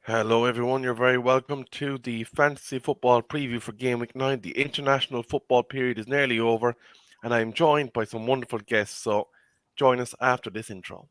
Hello, everyone. You're very welcome to the Fantasy Football Preview for Game Week 9. The international football period is nearly over, and I'm joined by some wonderful guests. So join us after this intro.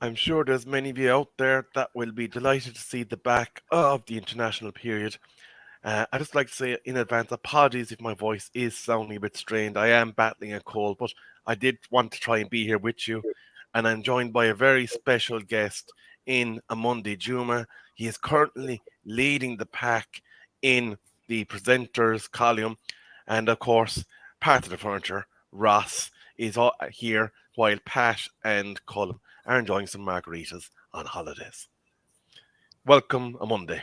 I'm sure there's many of you out there that will be delighted to see the back of the international period. I just like to say in advance, apologies if my voice is sounding a bit strained. I am battling a cold, but I did want to try and be here with you. And I'm joined by a very special guest in Amundi Juma. He is currently leading the pack in the presenters column. And of course, part of the furniture, Ross, is here while Pat and Colm are enjoying some margaritas on holidays. Welcome, Amundi.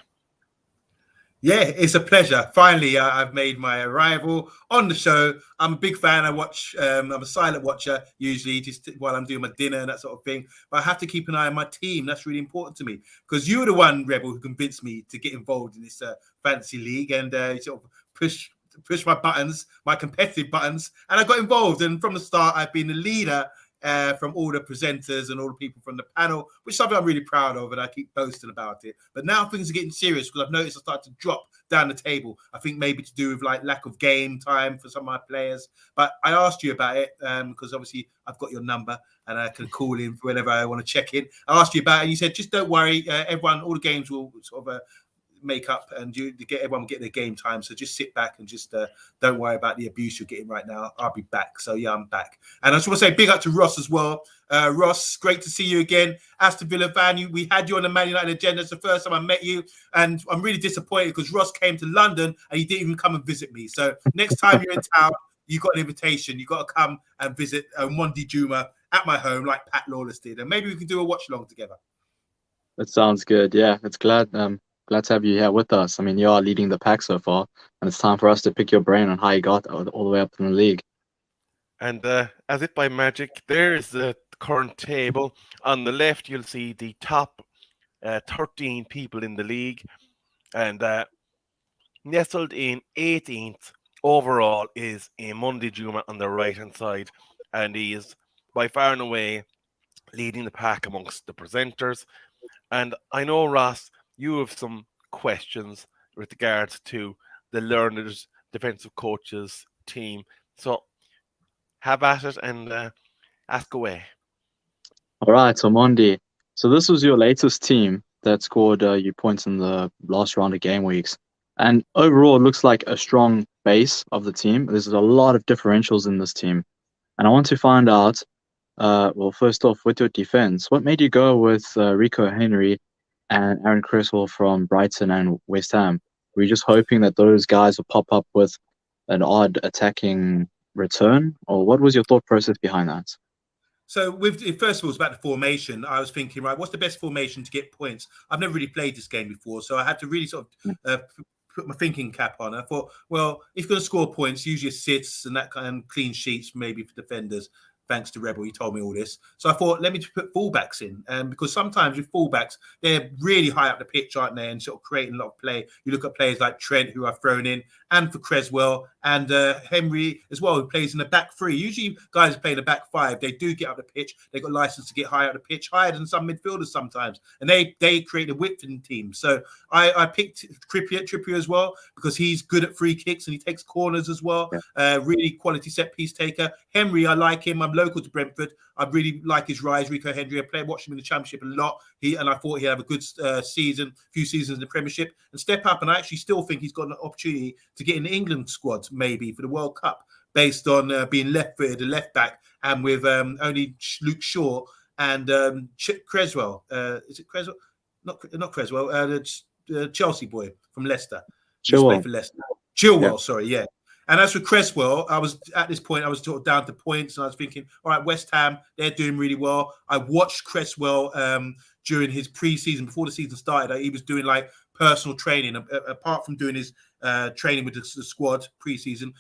Yeah, it's a pleasure. Finally, I've made my arrival on the show. I'm a big fan. I'm a silent watcher usually, just while I'm doing my dinner and that sort of thing. But I have to keep an eye on my team. That's really important to me because you were the one, Rebel, who convinced me to get involved in this fantasy league and sort of push my buttons, my competitive buttons, and I got involved. And from the start, I've been the leader from all the presenters and all the people from the panel, which is something I'm really proud of, and I keep boasting about it. But now things are getting serious because I've noticed I start to drop down the table. I think maybe to do with like lack of game time for some of my players. But I asked you about it because obviously I've got your number and I can call in whenever I want to check in. I asked you about it and you said, just don't worry, everyone, all the games will sort of make up and everyone get their game time, so just sit back and just don't worry about the abuse you're getting right now. I'll be back. So yeah, I'm back. And I just want to say big up to Ross as well. Ross, great to see you again. Aston Villa fan, we had you on the Man United agenda. It's the first time I met you, and I'm really disappointed because Ross came to London and he didn't even come and visit me. So next time you're in town, you got an invitation. You got to come and visit Mondi Juma at my home like Pat Lawless did, and maybe we can do a watch along together. That sounds good. Yeah, it's glad to have you here with us. I mean, you are leading the pack so far, and it's time for us to pick your brain on how you got all the way up in the league. And as if by magic, there's the current table. On the left, you'll see the top 13 people in the league, and nestled in 18th overall is Amundi Juma on the right-hand side, and he is by far and away leading the pack amongst the presenters. And I know, Ross, you have some questions with regards to the learned defensive coaches team. So have at it and ask away. All right, so Mondi. So this was your latest team that scored you points in the last round of game weeks. And overall, it looks like a strong base of the team. There's a lot of differentials in this team. And I want to find out, well, first off, with your defense, what made you go with Rico Henry and Aaron Cresswell from Brighton and West Ham? Were you just hoping that those guys would pop up with an odd attacking return? Or what was your thought process behind that? So first of all, it's about the formation. I was thinking, right, what's the best formation to get points? I've never really played this game before, so I had to really sort of put my thinking cap on. I thought, well, if you're going to score points, use your sits and that kind of clean sheets maybe for defenders. Thanks to Rebel, he told me all this. So I thought, let me put fullbacks in. Because sometimes with fullbacks, they're really high up the pitch, aren't they? And sort of creating a lot of play. You look at players like Trent, who I've thrown in, and for Cresswell, and Henry as well, who plays in the back three. Usually guys who play in the back five, they do get up the pitch. They've got license to get high up the pitch, higher than some midfielders sometimes. And they create a width in the team. So I picked Trippier as well, because he's good at free kicks and he takes corners as well. Yeah. Really quality set piece taker. Henry, I like him. I'm local to Brentford. I really like his rise, Rico Henry. I watched him in the Championship a lot. And I thought he'd have a good few seasons in the Premiership and step up. And I actually still think he's got an opportunity to get in the England squad, maybe for the World Cup, based on being left-footed, a left back, and with only Luke Shaw and Cresswell. Is it Cresswell? Not Cresswell. The Chelsea boy from Leicester. Chilwell. For Leicester. Chilwell, yeah. Sorry, yeah. And as for Cresswell, I was at this point, I was sort of down to points, and I was thinking, all right, West Ham, they're doing really well. I watched Cresswell during his pre-season, before the season started. He was doing like personal training. Apart from doing his training with the squad pre-season,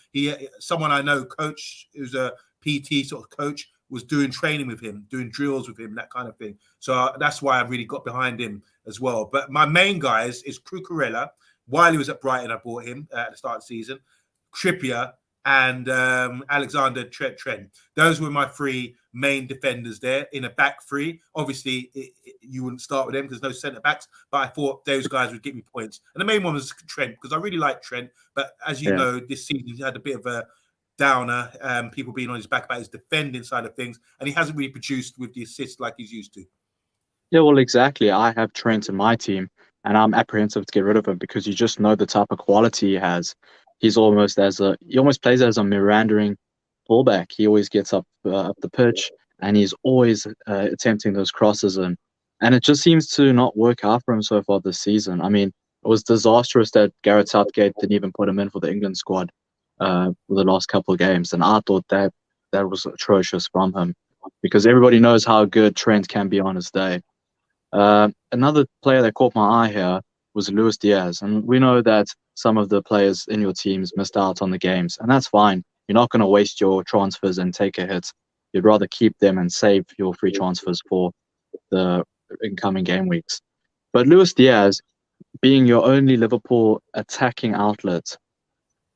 someone I know, coach, who's a PT sort of coach, was doing training with him, doing drills with him, that kind of thing. So that's why I really got behind him as well. But my main guys is Cucurella. While he was at Brighton, I bought him at the start of the season. Trippier and Alexander Trent. Those were my three main defenders there in a back three. Obviously, you wouldn't start with them because there's no centre backs, but I thought those guys would give me points. And the main one was Trent because I really like Trent. But as you know, this season he had a bit of a downer, people being on his back about his defending side of things, and he hasn't really produced with the assists like he's used to. Yeah, well, exactly. I have Trent in my team, and I'm apprehensive to get rid of him because you just know the type of quality he has. He almost plays as a meandering fullback. He always gets up the pitch, and he's always attempting those crosses in. And it just seems to not work out for him so far this season. I mean, it was disastrous that Gareth Southgate didn't even put him in for the England squad for the last couple of games. And I thought that was atrocious from him because everybody knows how good Trent can be on his day. Another player that caught my eye here was Luis Diaz. And we know that some of the players in your teams missed out on the games, and that's fine. You're not going to waste your transfers and take a hit. You'd rather keep them and save your free transfers for the incoming game weeks. But Luis Diaz, being your only Liverpool attacking outlet,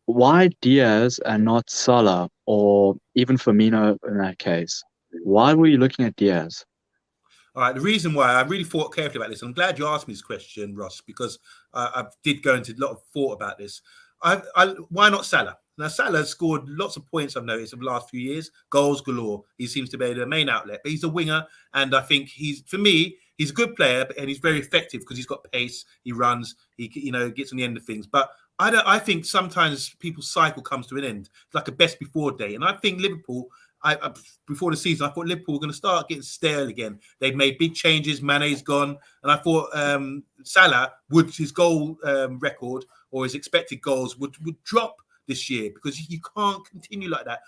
why Diaz and not Salah or even Firmino in that case? Why were you looking at Diaz? All right, the reason why I really thought carefully about this, I'm glad you asked me this question, Ross, because I did go into a lot of thought about this. Why not Salah? Now, Salah has scored lots of points, I've noticed, over the last few years, goals galore. He seems to be the main outlet, but he's a winger, and I think for me, he's a good player, and he's very effective because he's got pace, he runs, he gets on the end of things. But I think sometimes people's cycle comes to an end, it's like a best before day, and I think Liverpool. Before the season, I thought Liverpool were going to start getting stale again. They've made big changes. Mane's gone, and I thought Salah his goal record or his expected goals would drop this year because you can't continue like that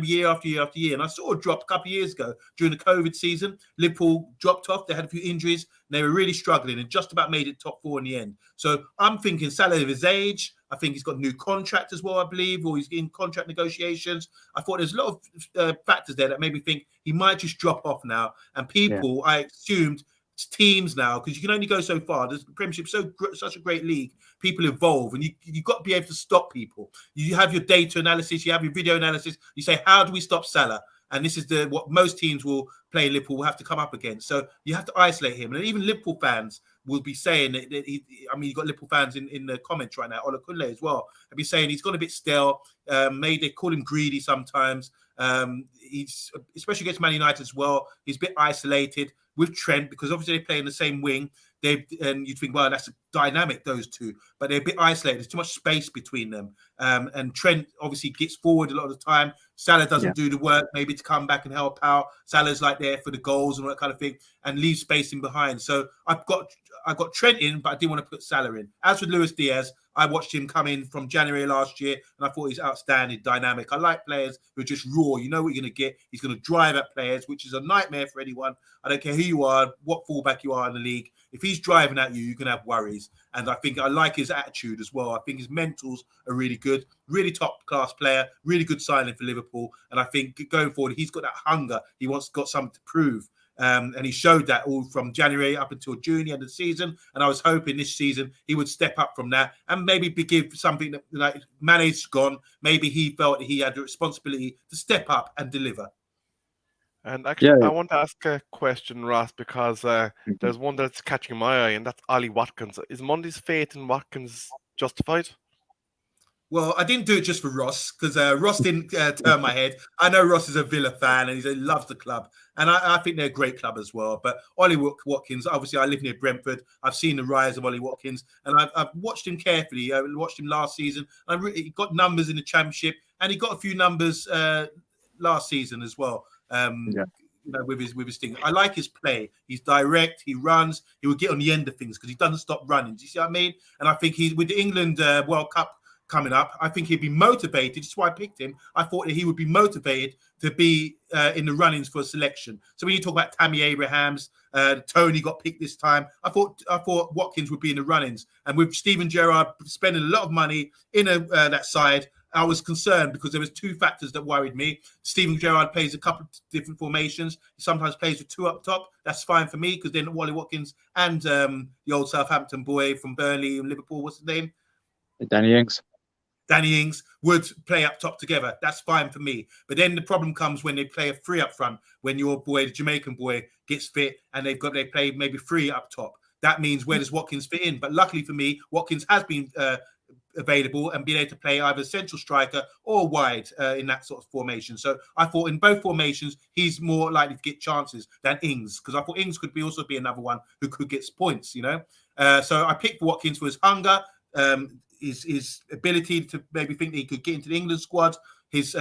year after year after year. And I saw it drop a couple of years ago during the COVID season. Liverpool dropped off. They had a few injuries. And they were really struggling and just about made it top four in the end. So I'm thinking Salah of his age. I think he's got a new contract as well, I believe, or he's in contract negotiations. I thought there's a lot of factors there that made me think he might just drop off now. And people, I assumed, teams now, because you can only go so far. The Premiership such a great league. People evolve, and you've got to be able to stop people. You have your data analysis, you have your video analysis. You say, how do we stop Salah? And this is what most teams will play Liverpool will have to come up against. So you have to isolate him. And even Liverpool fans will be saying that you've got Liverpool fans in the comments right now, Ola Kunle as well. They'll be saying he's gone a bit stale. Maybe they call him greedy sometimes. He's, especially against Man United as well, he's a bit isolated with Trent because obviously they play in the same wing. And you'd think, well, that's a dynamic, those two, but they're a bit isolated. There's too much space between them. And Trent obviously gets forward a lot of the time. Salah doesn't do the work, maybe to come back and help out. Salah's like there for the goals and all that kind of thing, and leaves space in behind. So I've got Trent in, but I didn't want to put Salah in. As with Luis Diaz, I watched him come in from January last year, and I thought he's outstanding, dynamic. I like players who are just raw. You know what you're going to get. He's going to drive at players, which is a nightmare for anyone. I don't care who you are, what fullback you are in the league. If he's driving at you, you can have worries. And I think I like his attitude as well. I think his mentals are really good, really top-class player, really good signing for Liverpool. And I think going forward, he's got that hunger. He got something to prove. And he showed that all from January up until June, the end of the season. And I was hoping this season he would step up from that and maybe give something that, like Mane's gone. Maybe he felt he had the responsibility to step up and deliver. And actually, I want to ask a question, Ross, because there's one that's catching my eye, and that's Ollie Watkins. Is Monday's faith in Watkins justified? Well, I didn't do it just for Ross because Ross didn't turn my head. I know Ross is a Villa fan and he loves the club. And I think they're a great club as well. But Ollie Watkins, obviously I live near Brentford. I've seen the rise of Ollie Watkins and I've watched him carefully. I watched him last season. He got numbers in the Championship and he got a few numbers last season as well. With his thing. I like his play. He's direct. He runs. He will get on the end of things because he doesn't stop running. Do you see what I mean? And I think he's with the England World Cup coming up. I think he'd be motivated. That's why I picked him. I thought that he would be motivated to be in the runnings for a selection. So when you talk about Tammy Abrahams, Tony got picked this time. I thought Watkins would be in the runnings. And with Steven Gerrard spending a lot of money in that side, I was concerned because there was two factors that worried me. Steven Gerrard plays a couple of different formations. He sometimes plays with two up top. That's fine for me because then Wally Watkins and the old Southampton boy from Burnley and Liverpool, what's his name? Danny Ings. Danny Ings would play up top together. That's fine for me. But then the problem comes when they play a three up front, when your boy, the Jamaican boy, gets fit and they play maybe three up top. That means where does Watkins fit in? But luckily for me, Watkins has been available and being able to play either central striker or wide in that sort of formation. So I thought in both formations, he's more likely to get chances than Ings, because I thought Ings could also be another one who could get points, you know. So I picked Watkins for his hunger, his ability to maybe think that he could get into the England squad. He's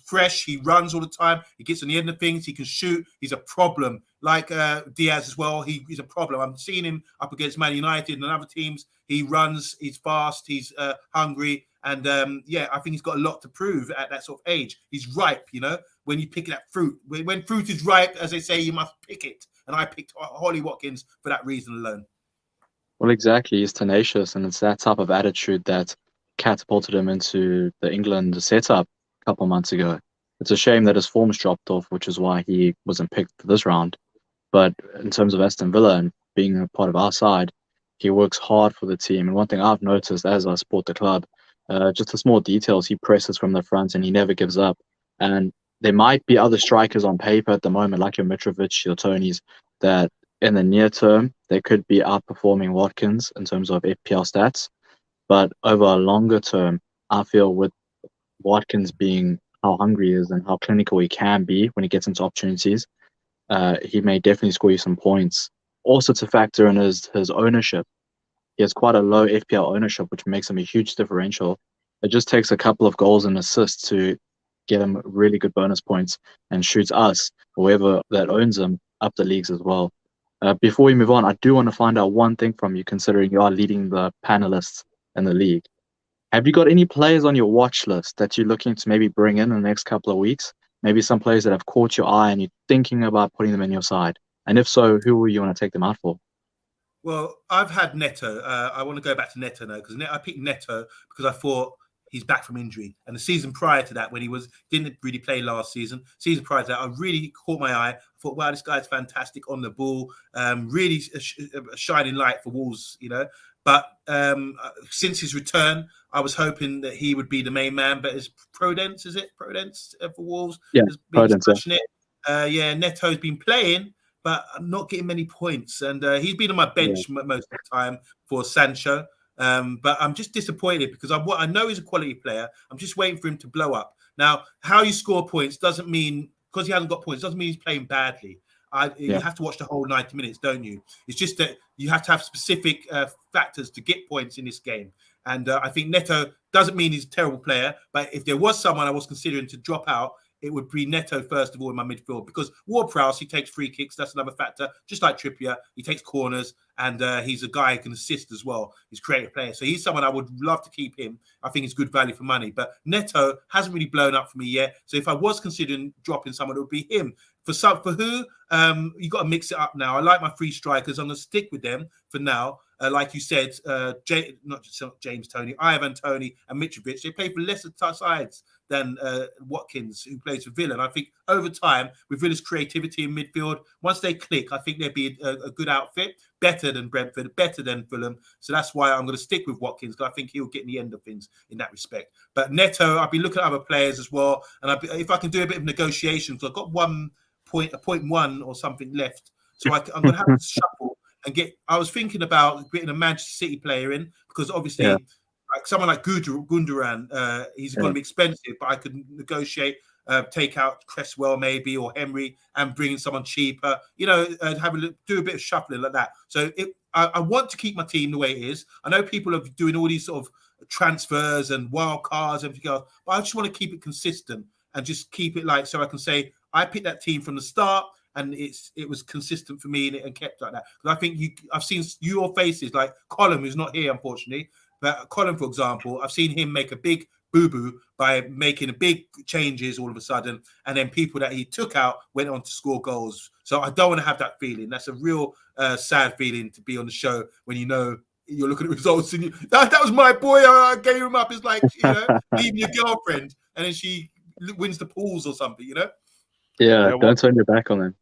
fresh. He runs all the time. He gets on the end of things. He can shoot. He's a problem. Like Diaz as well. He's a problem. I'm seeing him up against Man United and other teams. He runs. He's fast. He's hungry. And I think he's got a lot to prove at that sort of age. He's ripe, you know. When you pick that fruit, when fruit is ripe, as they say, you must pick it. And I picked Holly Watkins for that reason alone. Well, exactly. He's tenacious, and it's that type of attitude that catapulted him into the England setup a couple months ago. It's a shame that his form's dropped off, which is why he wasn't picked for this round. But in terms of Aston Villa and being a part of our side, he works hard for the team. And one thing I've noticed as I support the club, just the small details, he presses from the front and he never gives up. And there might be other strikers on paper at the moment, like your Mitrovic, your Tonys, that in the near term, they could be outperforming Watkins in terms of FPL stats. But over a longer term, I feel with Watkins being how hungry he is and how clinical he can be when he gets into opportunities, he may definitely score you some points. Also to factor in his ownership. He has quite a low FPL ownership, which makes him a huge differential. It just takes a couple of goals and assists to get him really good bonus points and shoots us, whoever that owns him, up the leagues as well. Before we move on, I do want to find out one thing from you, considering you are leading the panelists in the league. Have you got any players on your watch list that you're looking to maybe bring in the next couple of weeks? Maybe some players that have caught your eye and you're thinking about putting them in your side? And if so, who will you want to take them out for? Well, I've had Neto. I want to go back to Neto now because I picked Neto because I thought he's back from injury. And the season prior to that, when he didn't really play last season to that, I really caught my eye. I thought, wow, this guy's fantastic on the ball. Really a shining light for Wolves, you know. But since his return, I was hoping that he would be the main man. But it's Prudence, is it? Prudence for Wolves? Yeah, has been Prudence. smashing it. Neto's been playing, but I'm not getting many points. And he's been on my bench most of the time for Sancho. But I'm just disappointed because I know he's a quality player. I'm just waiting for him to blow up. Now, how you score points doesn't mean, because he hasn't got points, doesn't mean he's playing badly. You have to watch the whole 90 minutes, don't you? It's just that you have to have specific factors to get points in this game. And I think Neto doesn't mean he's a terrible player, but if there was someone I was considering to drop out, it would be Neto first of all in my midfield, because Ward-Prowse, he takes free kicks. That's another factor. Just like Trippier, he takes corners, and he's a guy who can assist as well. He's a creative player. So he's someone I would love to keep him. I think he's good value for money. But Neto hasn't really blown up for me yet. So if I was considering dropping someone, it would be him. For who, you got to mix it up now. I like my three strikers. I'm going to stick with them for now. Like you said, not just James Toney, Ivan Toney and Mitrovic, they play for lesser sides than Watkins, who plays for Villa. And I think over time, with Villa's creativity in midfield, once they click, I think they'd be a good outfit, better than Brentford, better than Fulham. So that's why I'm going to stick with Watkins, because I think he'll get in the end of things in that respect. But Neto, I've been looking at other players as well. And if I can do a bit of negotiation, so I've got a point one or something left. So I'm going to have to shuffle and get. I was thinking about getting a Manchester City player in, because obviously, like someone like Gundogan, he's going to be expensive, but I could negotiate, take out Cresswell maybe or Henry and bring in someone cheaper. You know, do a bit of shuffling like that. So I want to keep my team the way it is. I know people are doing all these sort of transfers and wild cards and everything else, but I just want to keep it consistent and just keep it like, so I can say I picked that team from the start, and it was consistent for me and kept like that. Because I think I've seen your faces, like Colin, who's not here unfortunately, But Colin, for example, I've seen him make a big boo-boo by making big changes all of a sudden, and then people that he took out went on to score goals. So I don't want to have that feeling. That's a real sad feeling to be on the show when you know you're looking at results and that was my boy. I gave him up. It's like, leaving your girlfriend and then she wins the pools or something, Yeah, don't turn your back on them.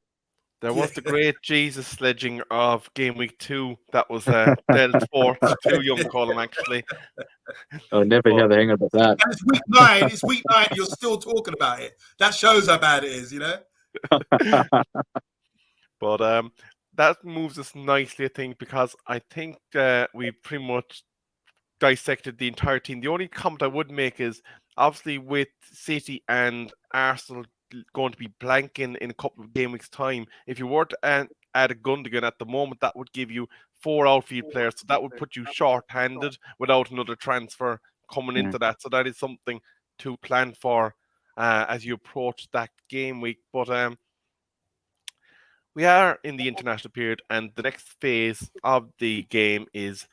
There was the great Jesus sledging of game week 2 that was dealt forth to young Colin, actually. I'll never hear the hang of that. And it's week 9. It's week 9. You're still talking about it. That shows how bad it is, But that moves us nicely, I think, because I think we pretty much dissected the entire team. The only comment I would make is, obviously, with City and Arsenal going to be blanking in a couple of game weeks' time, if you were to add a Gundogan at the moment, that would give you 4 outfield players. So that would put you short-handed without another transfer coming into that. So that is something to plan for as you approach that game week. But we are in the international period, and the next phase of the game is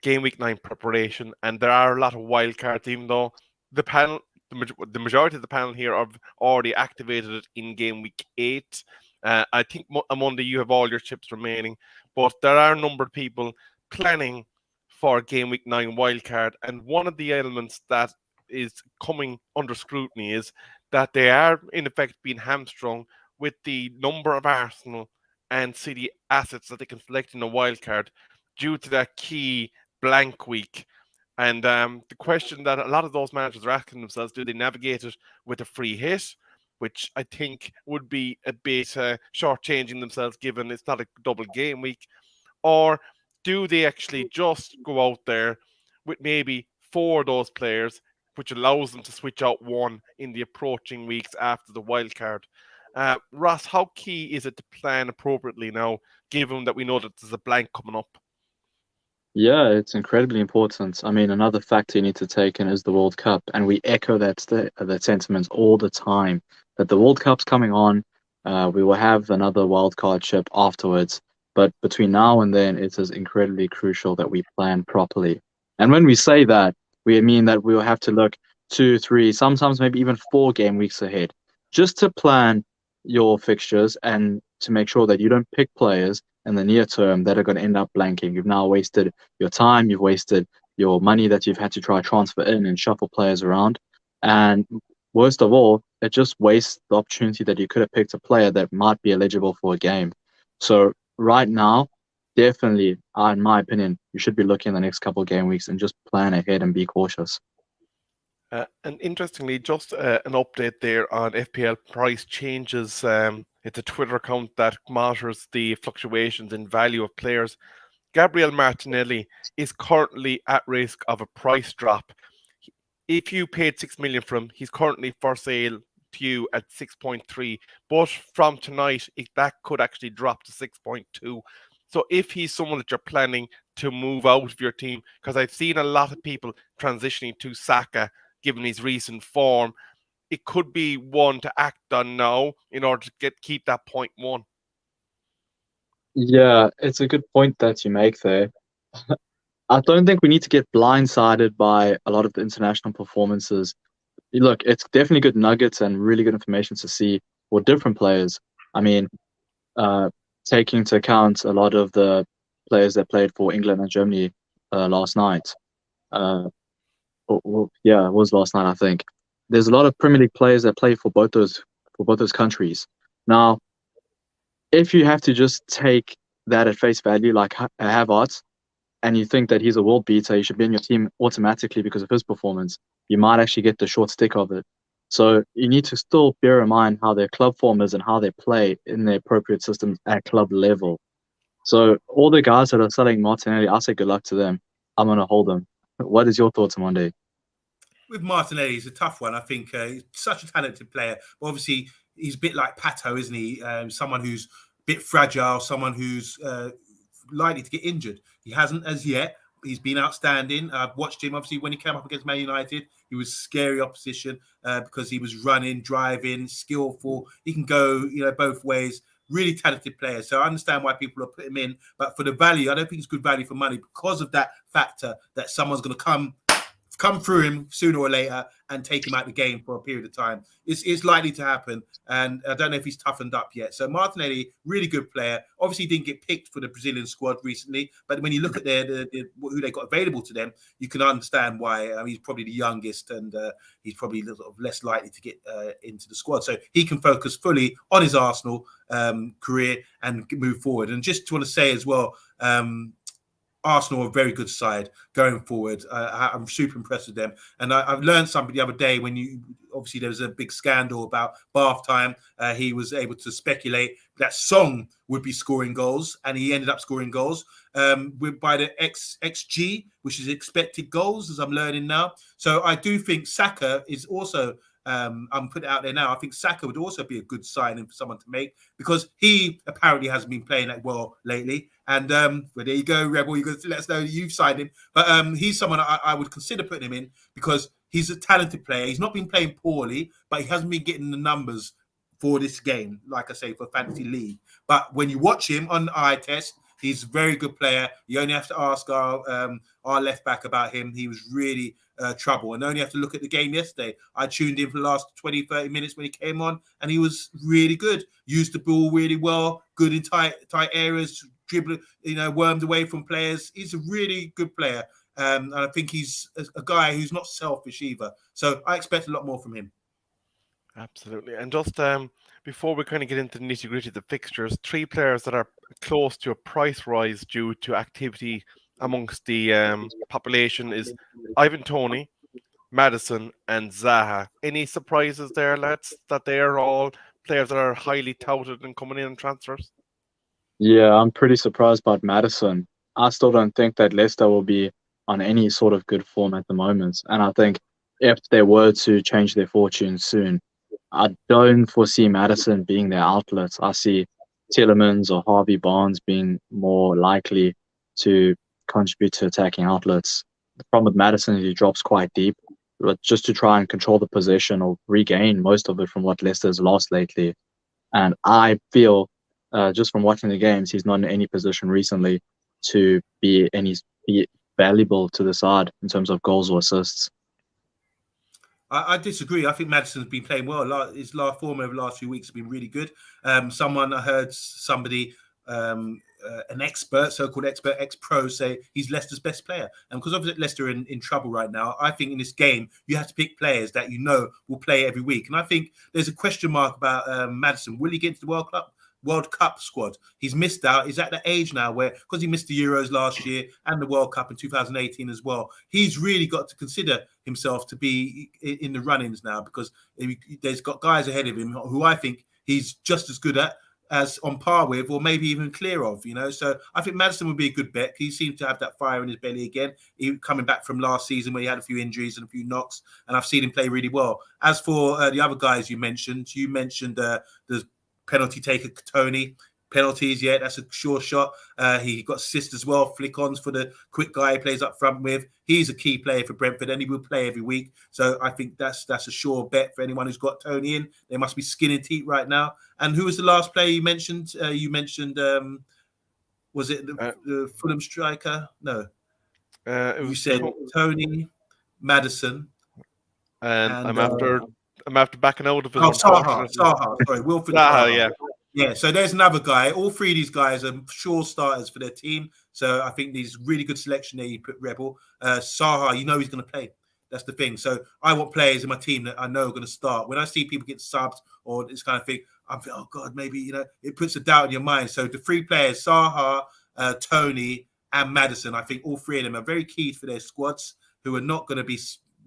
game week 9 preparation, and there are a lot of wildcards, even though the panel, the majority of the panel here have already activated it in game week 8. I think Monday you have all your chips remaining, but there are a number of people planning for game week 9 wildcard, and one of the elements that is coming under scrutiny is that they are in effect being hamstrung with the number of Arsenal and City assets that they can select in a wildcard due to that key blank week. And the question that a lot of those managers are asking themselves, do they navigate it with a free hit, which I think would be a bit shortchanging themselves given it's not a double game week, or do they actually just go out there with maybe 4 of those players, which allows them to switch out 1 in the approaching weeks after the wild card? Ross, how key is it to plan appropriately now, given that we know that there's a blank coming up? Yeah, it's incredibly important. I mean, another factor you need to take in is the World Cup, and we echo that sentiment all the time, that the World Cup's coming on. We will have another wildcard chip afterwards, but between now and then, it is incredibly crucial that we plan properly. And when we say that, we mean that we will have to look 2, 3, sometimes maybe even 4 game weeks ahead, just to plan your fixtures and to make sure that you don't pick players in the near term that are going to end up blanking. You've now wasted your time, you've wasted your money that you've had to try transfer in and shuffle players around. And worst of all, it just wastes the opportunity that you could have picked a player that might be eligible for a game. So right now, definitely, in my opinion, you should be looking at the next couple of game weeks and just plan ahead and be cautious. And interestingly, just an update there on FPL price changes. It's a Twitter account that monitors the fluctuations in value of players. Gabriel Martinelli is currently at risk of a price drop. If you paid 6 million for him, he's currently for sale to you at 6.3. But from tonight, that could actually drop to 6.2. So if he's someone that you're planning to move out of your team, because I've seen a lot of people transitioning to Saka, given his recent form, it could be one to act on now in order to keep that 0.1. Yeah, it's a good point that you make there. I don't think we need to get blindsided by a lot of the international performances. Look, it's definitely good nuggets and really good information to see for different players. I mean, taking into account a lot of the players that played for England and Germany last night. Yeah, it was last night, I think. There's a lot of Premier League players that play for both those countries. Now, if you have to just take that at face value, like Havertz, and you think that he's a world beater, he should be in your team automatically because of his performance, you might actually get the short stick of it. So you need to still bear in mind how their club form is and how they play in their appropriate systems at club level. So all the guys that are selling Martinelli, I say good luck to them. I'm going to hold them. What is your thoughts, Monday? With Martinelli, he's a tough one. I think he's such a talented player. But obviously, he's a bit like Pato, isn't he? Someone who's a bit fragile, someone who's likely to get injured. He hasn't as yet. He's been outstanding. I've watched him, obviously, when he came up against Man United. He was scary opposition because he was running, driving, skillful. He can go, both ways. really talented player. So I understand why people are putting him in, but for the value, I don't think it's good value for money because of that factor that someone's going to come through him sooner or later and take him out of the game for a period of time. It's likely to happen, and I don't know if he's toughened up yet. So Martinelli, really good player. Obviously, didn't get picked for the Brazilian squad recently, but when you look at who they got available to them, you can understand why. He's probably the youngest, and he's probably sort of less likely to get into the squad. So he can focus fully on his Arsenal career and move forward. And just want to say as well, Arsenal are a very good side going forward. I'm super impressed with them. And I've learned something the other day when obviously there was a big scandal about bath time. He was able to speculate that Song would be scoring goals, and he ended up scoring goals by the XG, which is expected goals, as I'm learning now. So I do think Saka is also, I'm putting it out there now, I think Saka would also be a good signing for someone to make because he apparently hasn't been playing that well lately. And well, there you go, Rebel. You're going to let us know you've signed him. But he's someone I would consider putting him in because he's a talented player. He's not been playing poorly, but he hasn't been getting the numbers for this game, like I say, for Fantasy League. But when you watch him on eye test, he's a very good player. You only have to ask our left back about him. He was really trouble. And only have to look at the game yesterday. I tuned in for the last 20, 30 minutes when he came on, and he was really good. Used the ball really well, good in tight areas, dribble, wormed away from players. He's a really good player. And I think he's a guy who's not selfish either. So I expect a lot more from him. Absolutely. And just before we kind of get into the nitty-gritty of the fixtures, 3 players that are close to a price rise due to activity amongst the population is Ivan Toney, Maddison, and Zaha. Any surprises there, lads, that they are all players that are highly touted and coming in transfers? Yeah, I'm pretty surprised about Maddison. I still don't think that Leicester will be on any sort of good form at the moment. And I think if they were to change their fortune soon, I don't foresee Maddison being their outlet. I see Tielemans or Harvey Barnes being more likely to contribute to attacking outlets. The problem with Maddison is he drops quite deep, but just to try and control the possession or regain most of it from what Leicester's lost lately. And I feel, just from watching the games, he's not in any position recently to be valuable to the side in terms of goals or assists. I disagree. I think Maddison's been playing well. His last form over the last few weeks has been really good. I heard somebody, an expert, so-called expert, ex-pro, say he's Leicester's best player. And because obviously Leicester are in trouble right now, I think in this game, you have to pick players that will play every week. And I think there's a question mark about Maddison. Will he get into the World Cup squad? He's missed out. He's at the age now where, because he missed the Euros last year and the World Cup in 2018 as well, he's really got to consider himself to be in the run-ins now, because there's got guys ahead of him who I think he's just as good at, as on par with, or maybe even clear of, So I think Maddison would be a good bet. He seems to have that fire in his belly again. He coming back from last season where he had a few injuries and a few knocks, and I've seen him play really well. As for the other guys you mentioned the penalty taker Tony. Penalties, yeah, that's a sure shot. He got assists as well, flick-ons for the quick guy he plays up front with. He's a key player for Brentford, and he will play every week. So I think that's a sure bet for anyone who's got Tony in. They must be skinning teeth right now. And who was the last player you mentioned? Was it the Fulham striker? No. You said Tony, Maddison. And I'm after backing out of it. Saha. Sorry, Wilfred Saha. Yeah. Yeah, so there's another guy. All 3 of these guys are sure starters for their team. So I think there's really good selection there. You put Rebel. Saha, he's going to play. That's the thing. So I want players in my team that I know are going to start. When I see people get subbed or this kind of thing, I'm thinking, oh, God, maybe, it puts a doubt in your mind. So the 3 players, Saha, Tony, and Maddison, I think all 3 of them are very key for their squads, who are not going to be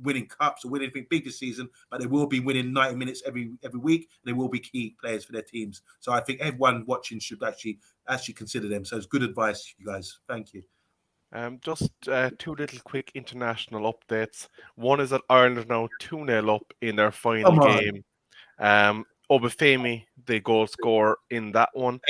winning cups or winning anything big this season, but they will be winning 90 minutes every week. They will be key players for their teams. So I think everyone watching should actually consider them. So it's good advice, you guys. Thank you. Just 2 little quick international updates. One is that Ireland are now 2-0 up in their final game. Obafemi, the goal scorer in that one.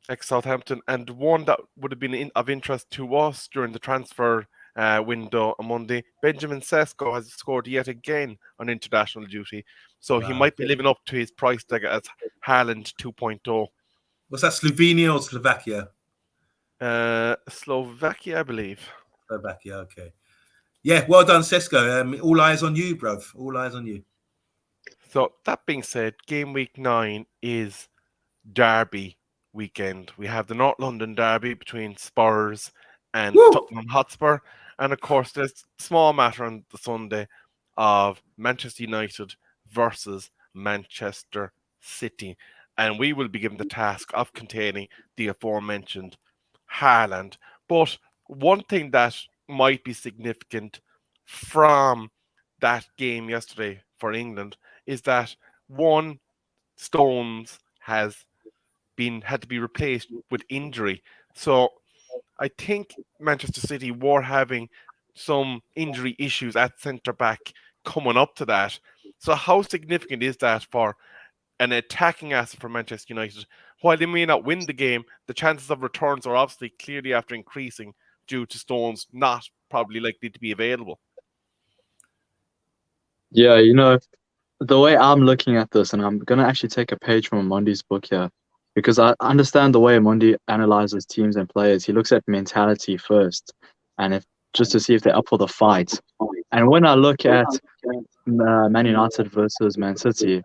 Ex-Southampton. And one that would have been of interest to us during the transfer window on Monday. Benjamin Sesko has scored yet again on international duty, so he might be living up to his price tag as Haaland 2.0. Was that Slovenia or Slovakia? Slovakia, I believe. Slovakia, okay. Yeah, well done, Sesko. All eyes on you, bruv. All eyes on you. So that being said, game week 9 is Derby weekend. We have the North London Derby between Spurs and Tottenham Hotspur, and of course there's small matter on the Sunday of Manchester United versus Manchester City, and we will be given the task of containing the aforementioned Haaland. But one thing that might be significant from that game yesterday for England is that one, Stones had to be replaced with injury. So I think Manchester City were having some injury issues at centre back coming up to that. So how significant is that for an attacking asset for Manchester United? While they may not win the game, the chances of returns are obviously clearly after increasing due to Stones not probably likely to be available. Yeah, the way I'm looking at this, and I'm going to actually take a page from Mondi's book here, because I understand the way Mondi analyzes teams and players. He looks at mentality first, and just to see if they're up for the fight. And when I look at Man United versus Man City,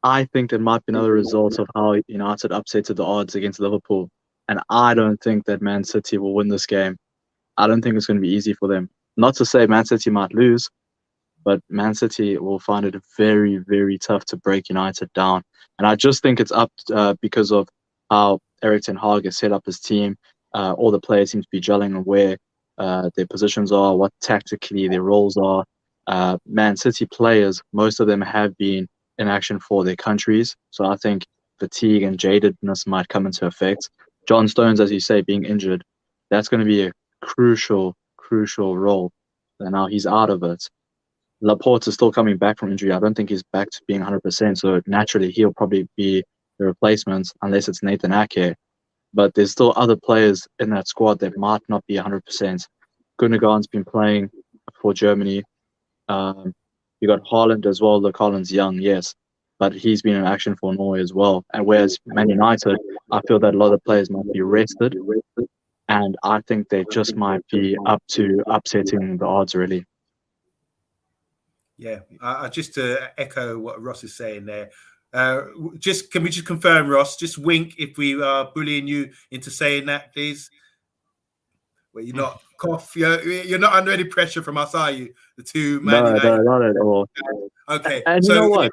I think there might be another result of how United upsetted the odds against Liverpool. And I don't think that Man City will win this game. I don't think it's going to be easy for them. Not to say Man City might lose, but Man City will find it very, very tough to break United down. And I just think it's up because of how Erik ten Hag has set up his team. All the players seem to be gelling on where their positions are, what tactically their roles are. Man City players, most of them have been in action for their countries. So I think fatigue and jadedness might come into effect. John Stones, as you say, being injured, that's going to be a crucial role. And now he's out of it. Laporte is still coming back from injury. I don't think he's back to being 100%. So naturally, he'll probably be the replacement unless it's Nathan Ake. But there's still other players in that squad that might not be 100%. Gundogan's been playing for Germany. You got Haaland as well. Look, Haaland's young, yes, but he's been in action for Norway as well. And whereas Man United, I feel that a lot of players might be rested, and I think they just might be up to upsetting the odds, really. Yeah, just to echo what Ross is saying there. Can we just confirm, Ross? Just wink if we are bullying you into saying that, please. Well, you're not cough. You're not under any pressure from us, are you? The two Man United. No, not at all. Okay. And so, you know what?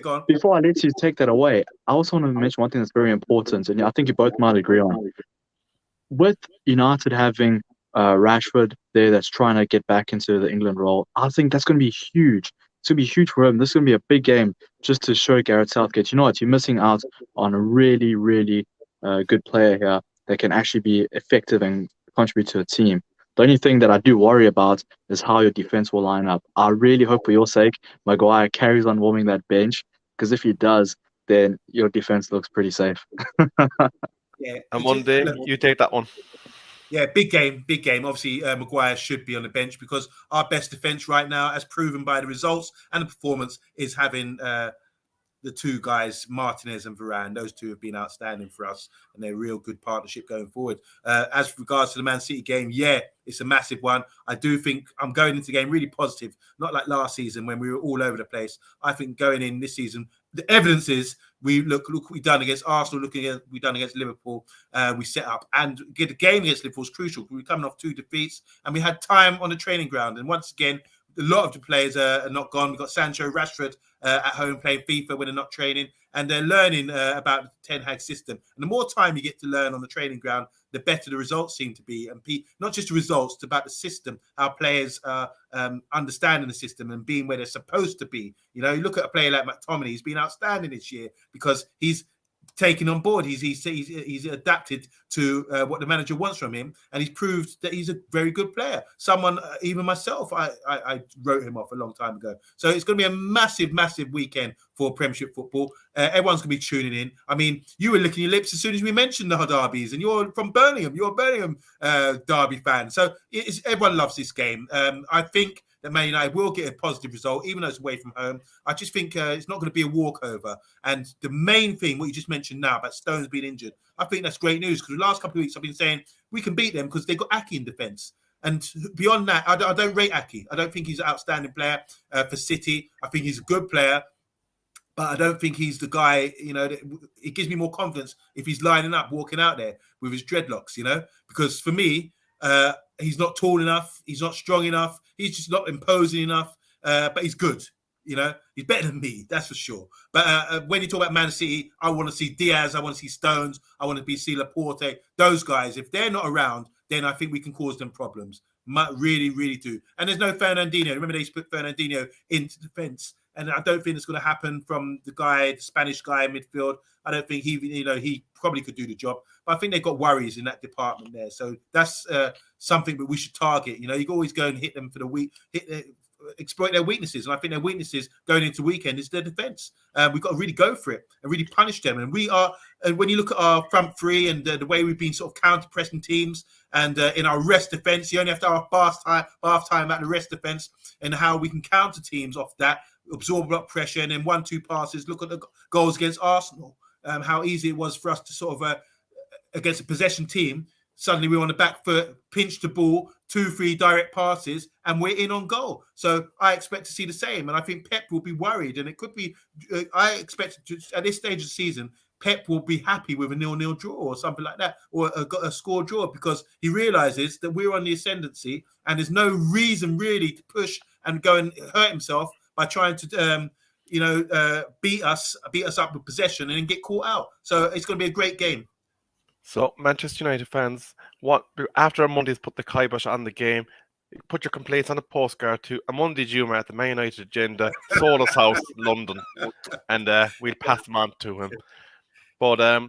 Go on. Before I let you take that away, I also want to mention one thing that's very important, and I think you both might agree on. With United having Rashford there that's trying to get back into the England role, I think that's going to be huge. It's going to be huge for him. This is going to be a big game just to show Gareth Southgate, you know what, you're missing out on a really, really good player here that can actually be effective and contribute to a team. The only thing that I do worry about is how your defense will line up. I really hope for your sake, Maguire carries on warming that bench, because if he does, then your defense looks pretty safe. Yeah. And Monday, you take that one. Yeah, big game. Obviously, Maguire should be on the bench because our best defense right now, as proven by the results and the performance, is having the two guys, Martinez and Varane. Those two have been outstanding for us, and they're a real good partnership going forward. As regards to the Man City game, yeah, it's a massive one. I do think I'm going into the game really positive, not like last season when we were all over the place. I think going in this season, the evidence is we look what we've done against Arsenal, we've done against Liverpool. We set up and get the game against Liverpool is crucial. We're coming off 2 defeats, and we had time on the training ground. And once again, a lot of the players are not gone. We've got Sancho, Rashford at home playing FIFA when they're not training, and they're learning about the Ten Hag system. And the more time you get to learn on the training ground, the better the results seem to be. And not just the results, it's about the system, how players are understanding the system and being where they're supposed to be. You know, you look at a player like McTominay, he's been outstanding this year because he's taken on board. He's adapted to what the manager wants from him, and he's proved that he's a very good player. Someone, even myself, I wrote him off a long time ago. So it's going to be a massive, massive weekend for Premiership football. Everyone's going to be tuning in. I mean, you were licking your lips as soon as we mentioned the derbies, and you're from Birmingham. You're a Birmingham derby fan. So everyone loves this game. I think that Man United will get a positive result, even though it's away from home. I just think it's not going to be a walkover. And the main thing, what you just mentioned now about Stones being injured, I think that's great news, because the last couple of weeks I've been saying we can beat them because they've got Aki in defence. And beyond that, I don't rate Aki. I don't think he's an outstanding player for City. I think he's a good player, but I don't think he's the guy, it gives me more confidence if he's lining up, walking out there with his dreadlocks, because for me, he's not tall enough. He's not strong enough. He's just not imposing enough, but he's good. He's better than me, that's for sure. But when you talk about Man City, I want to see Diaz, I want to see Stones, I want to see Laporte. Those guys, if they're not around, then I think we can cause them problems. Really, really do. And there's no Fernandinho. Remember, they put Fernandinho into defence, and I don't think it's going to happen from the Spanish guy in midfield. I don't think he probably could do the job, but I think they've got worries in that department there. So that's something that we should target. You can always go and hit them for the week, exploit their weaknesses, and I think their weaknesses going into weekend is their defence. We've got to really go for it and really punish them. And when you look at our front three and the way we've been sort of counter pressing teams, and in our rest defence, you only have to have half time at the rest defence, and how we can counter teams off that, absorb up pressure, and then 1-2 passes. Look at the goals against Arsenal, how easy it was for us to sort of against a possession team. Suddenly we're on the back foot, pinch the ball, 2-3 direct passes, and we're in on goal. So I expect to see the same. And I think Pep will be worried. And it could be, I expect at this stage of the season, Pep will be happy with a 0-0 draw or something like that, or a score draw, because he realizes that we're on the ascendancy and there's no reason really to push and go and hurt himself by trying to, beat us up with possession and then get caught out. So it's going to be a great game. So, Manchester United fans, after Monday's put the kibosh on the game, put your complaints on a postcard to Amundi Juma at the Man United Agenda, Solis House, London, and we'll pass them on to him. But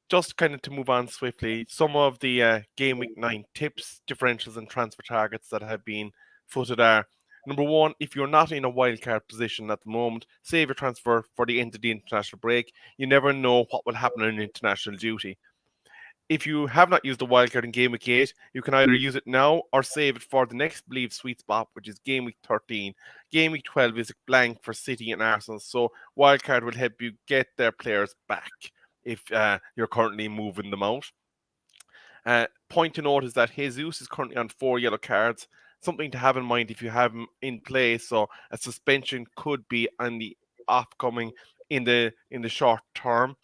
just kind of to move on swiftly, some of the game week 9 tips, differentials, and transfer targets that have been footed are: number one, if you're not in a wildcard position at the moment, save your transfer for the end of the international break. You never know what will happen on international duty. If you have not used the wildcard in Game Week 8, you can either use it now or save it for the next Believe sweet spot, which is Game Week 13. Game Week 12 is blank for City and Arsenal, so wildcard will help you get their players back if you're currently moving them out. Point to note is that Jesus is currently on 4 yellow cards, something to have in mind if you have him in play, so a suspension could be on the upcoming in the short term.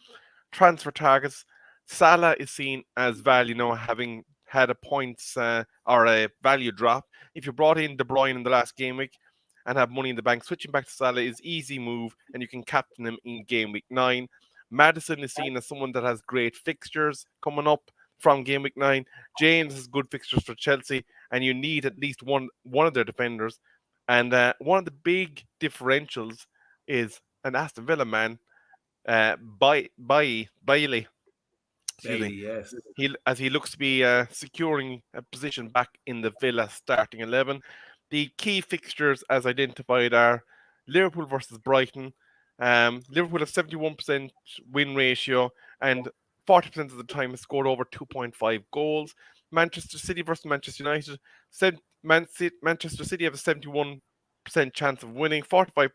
Transfer targets: Salah is seen as value now, having had a points or a value drop. If you brought in De Bruyne in the last game week and have money in the bank, switching back to Salah is easy move, and you can captain him in Game Week 9. Madison is seen as someone that has great fixtures coming up from Game Week 9. James has good fixtures for Chelsea, and you need at least one of their defenders. And one of the big differentials is an Aston Villa man, Bailey. Yes. He looks to be securing a position back in the Villa starting 11. The key fixtures as identified are Liverpool versus Brighton. Liverpool have 71% win ratio and 40% of the time has scored over 2.5 goals. Manchester City versus Manchester United. Manchester City have a 71% chance of winning, 45%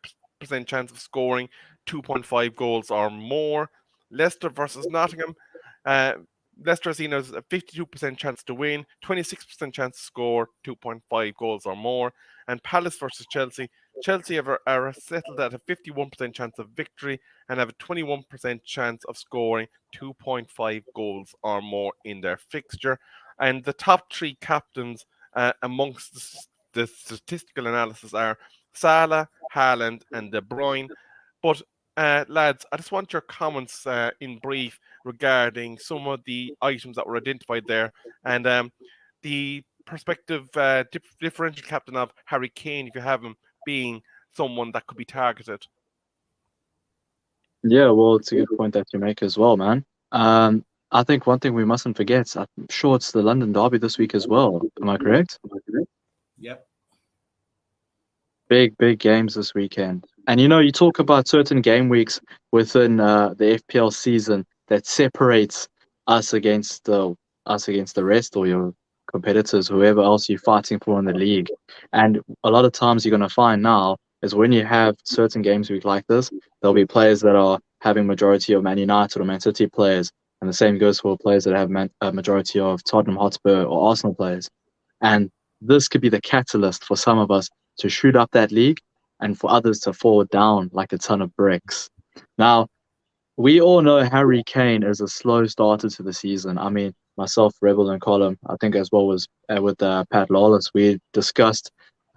chance of scoring 2.5 goals or more. Leicester versus Nottingham. Leicester is seen as a 52% chance to win, 26% chance to score 2.5 goals or more. And Palace versus Chelsea. Chelsea are settled at a 51% chance of victory and have a 21% chance of scoring 2.5 goals or more in their fixture. And the top 3 captains amongst the statistical analysis are Salah, Haaland, and De Bruyne. But lads, I just want your comments in brief regarding some of the items that were identified there, and the prospective differential captain of Harry Kane, if you have him, being someone that could be targeted. Yeah, well, it's a good point that you make as well, man. I think one thing we mustn't forget, I'm sure it's the London Derby this week as well. Am I correct? Yep. Big games this weekend. And you talk about certain game weeks within the FPL season that separates us against the rest or your competitors, whoever else you're fighting for in the league. And a lot of times you're going to find now is when you have certain games week like this, there'll be players that are having majority of Man United or Man City players, and the same goes for players that have a majority of Tottenham Hotspur or Arsenal players. And this could be the catalyst for some of us to shoot up that league and for others to fall down like a ton of bricks. Now, we all know Harry Kane is a slow starter to the season. I mean, myself, Rebel, and Colin, I think as well as with Pat Lawless, we discussed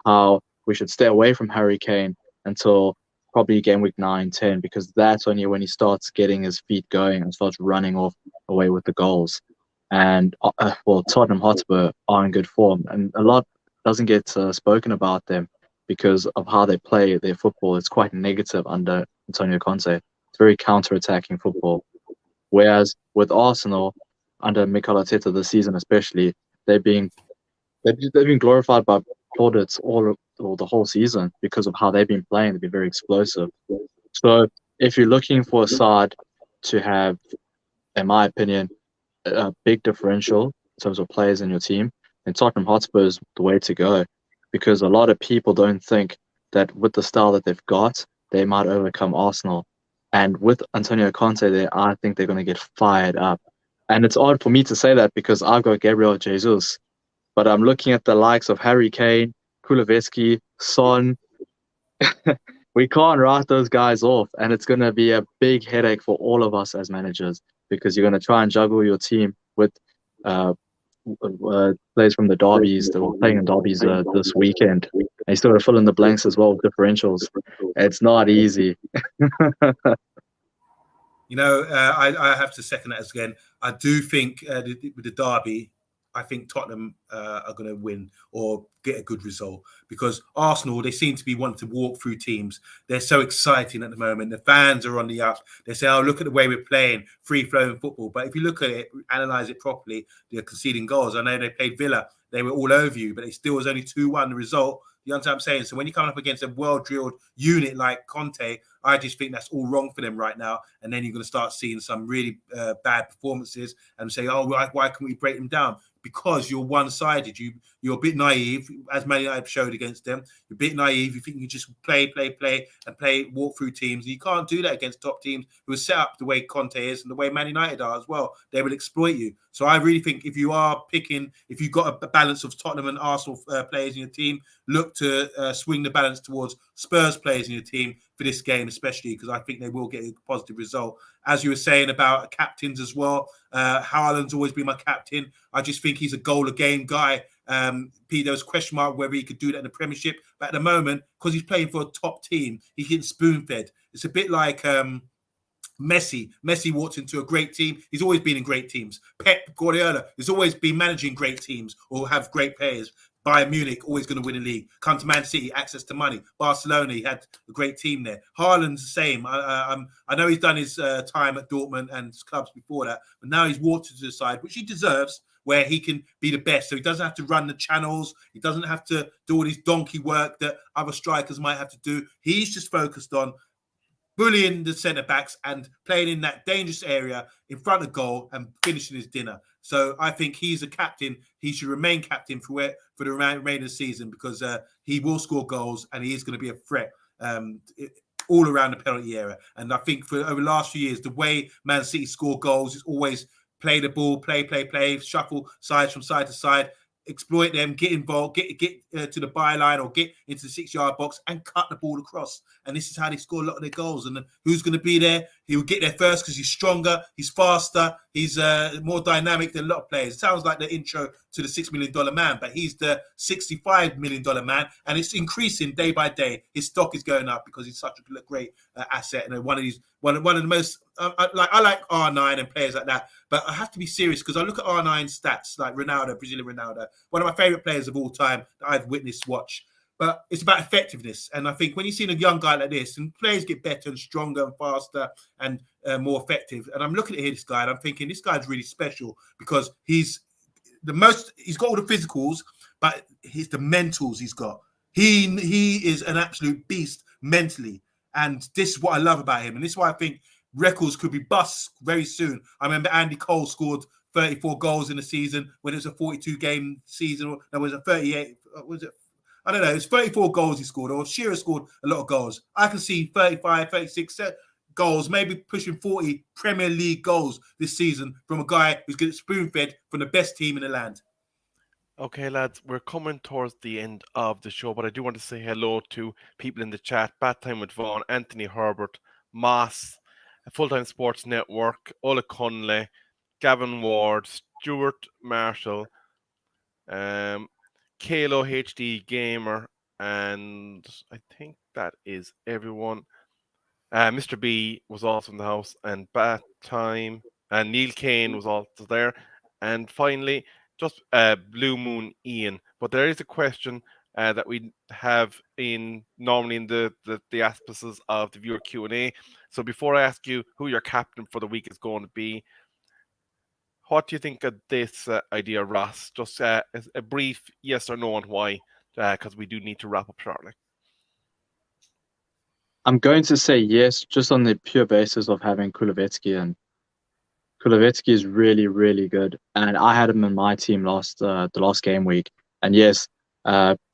how we should stay away from Harry Kane until probably game week 9, 10, because that's only when he starts getting his feet going and starts running off away with the goals. And well, Tottenham Hotspur are in good form, and a lot doesn't get spoken about them because of how they play their football. It's quite negative under Antonio Conte. It's very counter-attacking football. Whereas with Arsenal, under Mikel Arteta this season especially, they've been glorified by plaudits all the whole season because of how they've been playing. They've been very explosive. So if you're looking for a side to have, in my opinion, a big differential in terms of players in your team, then Tottenham Hotspur is the way to go, because a lot of people don't think that with the style that they've got, they might overcome Arsenal. And with Antonio Conte there, I think they're going to get fired up. And it's odd for me to say that because I've got Gabriel Jesus, but I'm looking at the likes of Harry Kane, Kulusevski, Son. We can't write those guys off, and it's going to be a big headache for all of us as managers because you're going to try and juggle your team with players from the derbies that were playing in derbies this weekend. And you still got to fill in the blanks as well with differentials. It's not easy. I have to second that again. I do think with the derby, I think Tottenham are going to win or get a good result because Arsenal, they seem to be wanting to walk through teams. They're so exciting at the moment. The fans are on the up. They say, oh, look at the way we're playing, free-flowing football. But if you look at it, analyse it properly, they're conceding goals. I know they played Villa. They were all over you, but it still was only 2-1 the result. You understand what I'm saying? So when you come up against a well-drilled unit like Conte, I just think that's all wrong for them right now. And then you're going to start seeing some really bad performances and say, oh, why can we break them down? Because you're one-sided. You're a bit naive, as Man United showed against them. You're a bit naive. You think you just play, walk through teams. You can't do that against top teams who are set up the way Conte is and the way Man United are as well. They will exploit you. So I really think if you've got a balance of Tottenham and Arsenal players in your team, look to swing the balance towards Spurs players in your team for this game, especially because I think they will get a positive result. As you were saying about captains as well, Haaland's always been my captain. I just think he's a goal-a-game guy. There was a question mark whether he could do that in the Premiership, but at the moment, because he's playing for a top team, he's getting spoon-fed. It's a bit like Messi. Messi walked into a great team. He's always been in great teams. Pep Guardiola has always been managing great teams or have great players. Bayern Munich, always going to win a league. Come to Man City, access to money. Barcelona, he had a great team there. Haaland's the same. I know he's done his time at Dortmund and clubs before that, but now he's walked to the side, which he deserves, where he can be the best. So he doesn't have to run the channels. He doesn't have to do all this donkey work that other strikers might have to do. He's just focused on bullying the centre-backs and playing in that dangerous area in front of goal and finishing his dinner. So I think he's a captain. He should remain captain for the remainder of the season because he will score goals and he is going to be a threat all around the penalty area. And I think for over the last few years, the way Man City score goals is always play the ball, play, shuffle sides from side to side, exploit them, get involved, get to the byline or get into the 6-yard box and cut the ball across. And this is how they score a lot of their goals. And then who's going to be there? He will get there first because he's stronger, he's faster, he's more dynamic than a lot of players. It sounds like the intro to the $6 million man, but he's the $65 million man, and it's increasing day by day. His stock is going up because he's such a great asset and one of the most. I like R9 and players like that, but I have to be serious because I look at R9 stats like Ronaldo, Brazilian Ronaldo, one of my favorite players of all time that I've watched. but it's about effectiveness. And I think when you see a young guy like this, and players get better and stronger and faster and more effective. And I'm looking at this guy and I'm thinking this guy's really special because he's got all the physicals, but it's the mentals he's got. He is an absolute beast mentally. And this is what I love about him. And this is why I think records could be bust very soon. I remember Andy Cole scored 34 goals in a season when it was a 42-game season. Or there was a 38. Was it? I don't know. It's 34 goals he scored. Or Shearer scored a lot of goals. I can see 35, 36 goals, maybe pushing 40 Premier League goals this season from a guy who's getting spoon-fed from the best team in the land. Okay, lads, we're coming towards the end of the show, but I do want to say hello to people in the chat. Bat Time with Vaughan, Anthony Herbert, Moss, Full Time Sports Network, Ola Conley, Gavin Ward, Stuart Marshall, Kalo HD Gamer, and I think that is everyone. Mr. B was also in the house, and Bat Time, and Neil Kane was also there. And finally, just Blue Moon Ian. But there is a question that we have normally in the auspices of the viewer Q&A. So before I ask you who your captain for the week is going to be, what do you think of this idea, Ross? Just a brief yes or no and why, because we do need to wrap up shortly. I'm going to say yes, just on the pure basis of having Kulevetsky, and Kulevetsky is really, really good. And I had him in my team the last game week. And yes,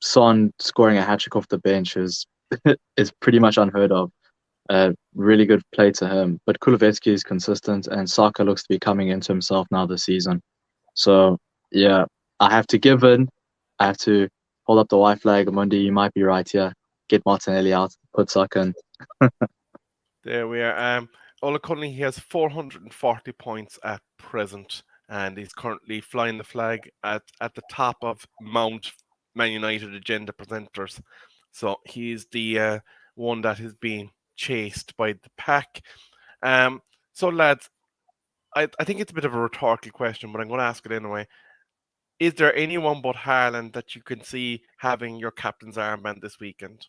Son scoring a hat-trick off the bench is pretty much unheard of. Really good play to him. But Kulevetsky is consistent, and Saka looks to be coming into himself now this season. So, yeah, I have to give in. I have to hold up the white flag. Monday, you might be right here. Get Martinelli out, put Saka in. There we are. Ola Conley, he has 440 points at present, and he's currently flying the flag at the top of Mount Man United agenda presenters. So he's the one that is being chased by the pack. So lads, I think it's a bit of a rhetorical question, but I'm going to ask it anyway. Is there anyone but Haaland that you can see having your captain's armband this weekend?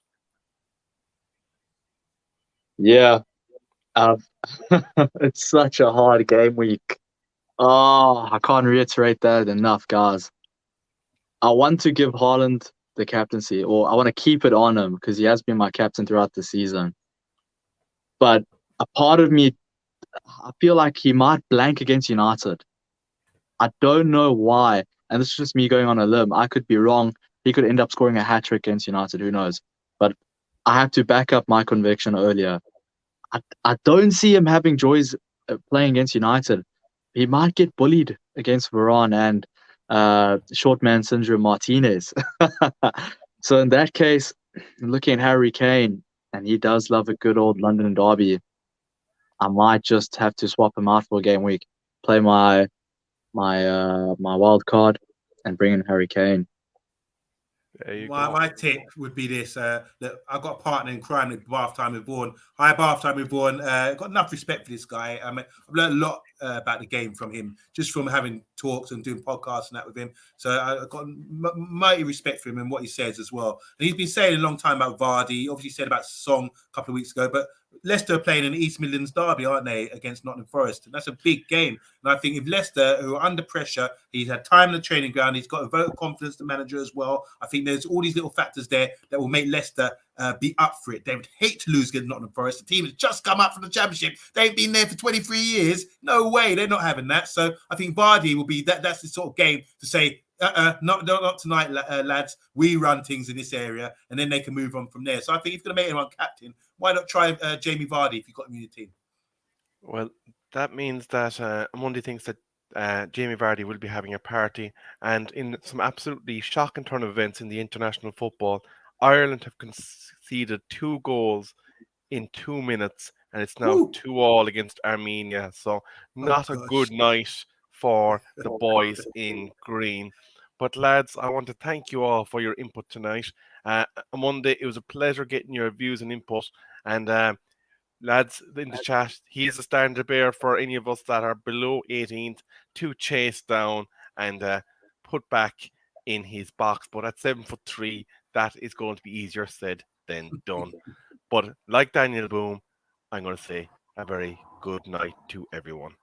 Yeah. It's such a hard game week. Oh, I can't reiterate that enough, guys. I want to give Haaland the captaincy, or I want to keep it on him because he has been my captain throughout the season. But a part of me, I feel like he might blank against United. I don't know why. And this is just me going on a limb. I could be wrong. He could end up scoring a hat-trick against United. Who knows? But I have to back up my conviction earlier. I don't see him having joys playing against United. He might get bullied against Varane and short man syndrome Martinez. So in that case, looking at Harry Kane, and he does love a good old London derby, I might just have to swap him out for a game week, play my wild card, and bring in Harry Kane. My tip would be this: that I've got a partner in crime with Bath Time with Vaughan. Hi, Bath Time with Vaughan. Got enough respect for this guy. I mean, I've learned a lot about the game from him, just from having talks and doing podcasts and that with him. So I've got mighty respect for him and what he says as well. And he's been saying a long time about Vardy. He obviously said about Song a couple of weeks ago, but Leicester are playing in the East Midlands derby, aren't they, against Nottingham Forest? And that's a big game. And I think if Leicester, who are under pressure, he's had time in the training ground, he's got a vote of confidence, the manager as well. I think there's all these little factors there that will make Leicester be up for it. They would hate to lose against Nottingham Forest. The team has just come up from the Championship. They ain't been there for 23 years. No way. They're not having that. So I think Vardy will be that's the sort of game to say, not tonight, lads. We run things in this area, and then they can move on from there. So I think if you're going to make anyone captain, why not try Jamie Vardy if you've got him in your team? Well, that means that Monday thinks that Jamie Vardy will be having a party, and in some absolutely shocking turn of events in the international football, Ireland have conceded 2 goals in 2 minutes, and it's now 2-2 against Armenia. So not a good night for the boys in green. But lads, I want to thank you all for your input tonight. Monday, it was a pleasure getting your views and input. And lads in the chat, he is a standard bearer for any of us that are below 18th to chase down and put back in his box. But at 7'3", that is going to be easier said than done. But like Daniel Boom, I'm going to say a very good night to everyone.